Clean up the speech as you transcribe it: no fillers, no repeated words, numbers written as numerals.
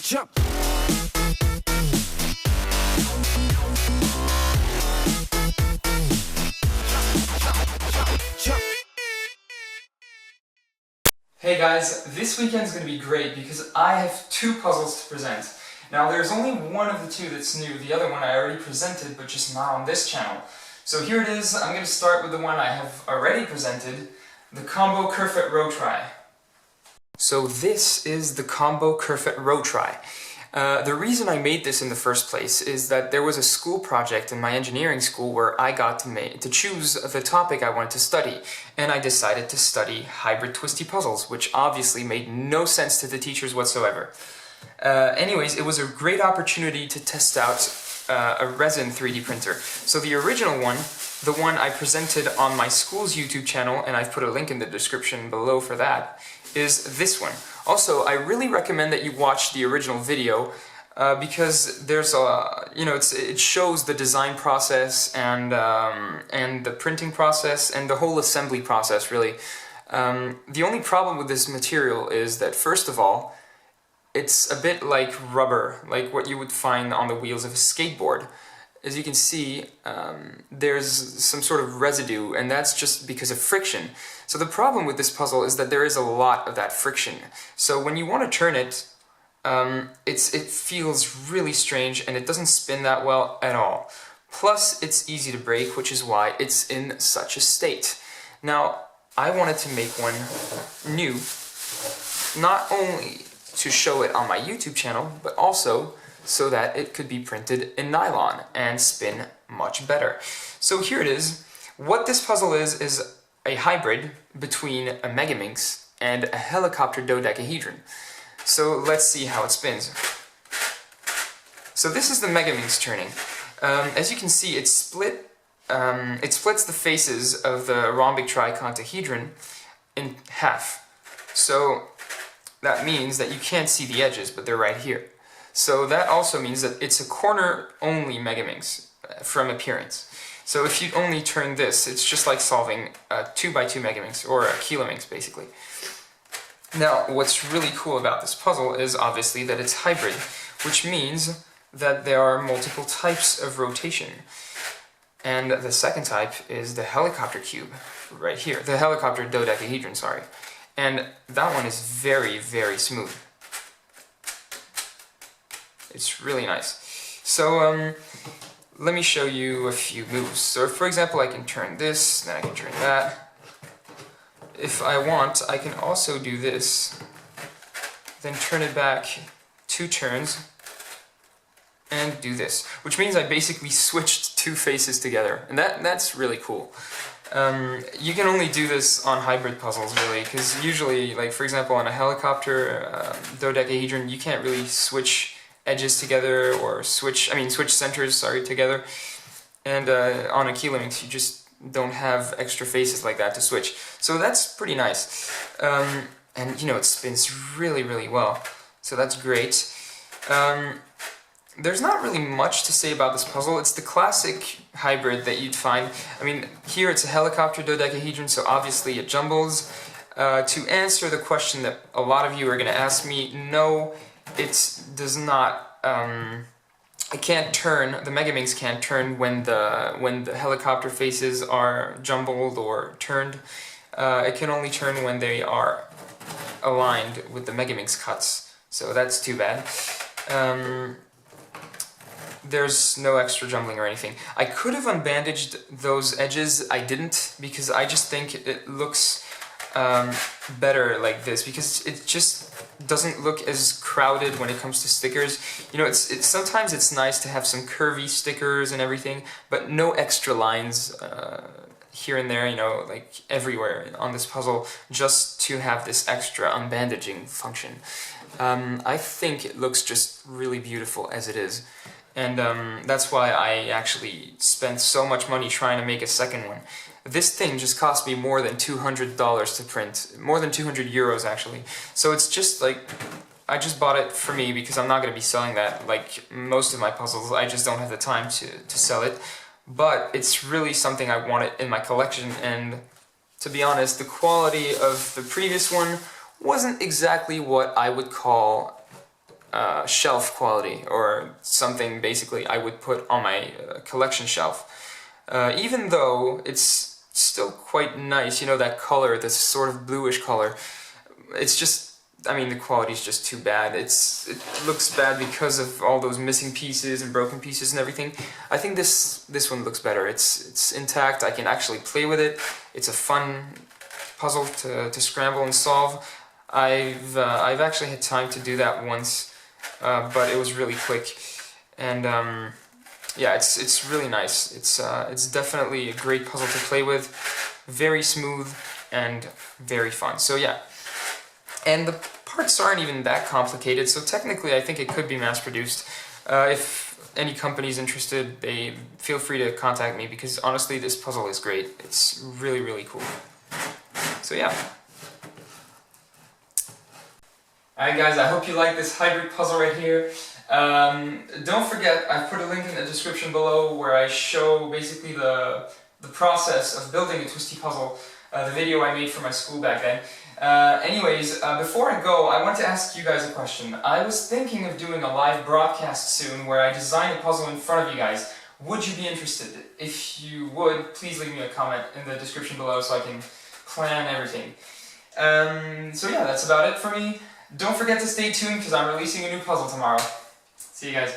Jump. Hey guys, this weekend's going to be great because I have two puzzles to present. Now there's only one of the two that's new, the other one I already presented but just not on this channel. So here it is. I'm going to start with the one I have already presented, the Combo CurFaTRhoTri. So this is the Combo CurFaTRhoTri. The reason I made this in the first place is that there was a school project in my engineering school where I got to choose the topic I wanted to study, and I decided to study hybrid twisty puzzles, which obviously made no sense to the teachers whatsoever. Anyways, it was a great opportunity to test out a resin 3D printer. So the original one, the one I presented on my school's YouTube channel, and I've put a link in the description below for that, is this one. Also, I really recommend that you watch the original video because there's a, it shows the design process and the printing process and the whole assembly process, really. The only problem with this material is that, first of all, it's a bit like rubber, like what you would find on the wheels of a skateboard. As you can see, there's some sort of residue, and that's just because of friction. So the problem with this puzzle is that there is a lot of that friction. So when you want to turn it, it feels really strange and it doesn't spin that well at all. Plus, it's easy to break, which is why it's in such a state. Now, I wanted to make one new, not only to show it on my YouTube channel, but also so that it could be printed in nylon and spin much better. So here it is. What this puzzle is a hybrid between a Megaminx and a helicopter dodecahedron. So let's see how it spins. So this is the Megaminx turning. As you can see, it splits the faces of the rhombic tricantahedron in half. So that means that you can't see the edges, but they're right here. So that also means that it's a corner-only Megaminx from appearance. So if you only turn this, it's just like solving a 2x2 Megaminx, or a Kilominx, basically. Now, what's really cool about this puzzle is obviously that it's hybrid, which means that there are multiple types of rotation. And the second type is the helicopter cube, right here. The helicopter dodecahedron, sorry. And that one is very, very smooth. It's really nice. So, let me show you a few moves. So, for example, I can turn this, then I can turn that. If I want, I can also do this, then turn it back 2 turns, and do this. Which means I basically switched 2 faces together, and that's really cool. You can only do this on hybrid puzzles, really, because usually, like for example, on a helicopter dodecahedron, you can't really switch edges together, or switch centers, sorry, together. And on a Kilominx, you just don't have extra faces like that to switch. So that's pretty nice. And it spins really, really well. So that's great. There's not really much to say about this puzzle. It's the classic hybrid that you'd find. I mean, here it's a helicopter dodecahedron, so obviously it jumbles. To answer the question that a lot of you are going to ask me, no, it does not. It can't turn. The Megaminx can't turn when the helicopter faces are jumbled or turned. It can only turn when they are aligned with the Megaminx cuts. So that's too bad. There's no extra jumbling or anything. I could have unbandaged those edges. I didn't, because I just think it looks better like this, because it just doesn't look as crowded when it comes to stickers. Sometimes it's nice to have some curvy stickers and everything, but no extra lines here and there, like everywhere on this puzzle, just to have this extra unbandaging function. I think it looks just really beautiful as it is. And that's why I actually spent so much money trying to make a second one. This thing just cost me more than $200 to print, more than 200 euros actually. So it's just like, I just bought it for me because I'm not going to be selling that like most of my puzzles. I just don't have the time to sell it. But it's really something I wanted in my collection, and to be honest, the quality of the previous one wasn't exactly what I would call shelf quality, or something basically I would put on my collection shelf. Even though it's still quite nice, you know, that color, this sort of bluish color, it's just, I mean, the quality's just too bad. It looks bad because of all those missing pieces and broken pieces and everything. I think this one looks better. It's intact. I can actually play with it. It's a fun puzzle to scramble and solve. I've actually had time to do that once, but it was really quick, and yeah, it's really nice. It's definitely a great puzzle to play with, very smooth and very fun. So yeah. And the parts aren't even that complicated, so technically I think it could be mass-produced. If any company's interested, they feel free to contact me, because honestly this puzzle is great. It's really, really cool. So yeah. Alright guys, I hope you like this hybrid puzzle right here. Don't forget, I've put a link in the description below where I show basically the process of building a twisty puzzle, the video I made for my school back then. Anyways, before I go, I want to ask you guys a question. I was thinking of doing a live broadcast soon where I design a puzzle in front of you guys. Would you be interested? If you would, please leave me a comment in the description below so I can plan everything. So yeah, that's about it for me. Don't forget to stay tuned because I'm releasing a new puzzle tomorrow. See you guys.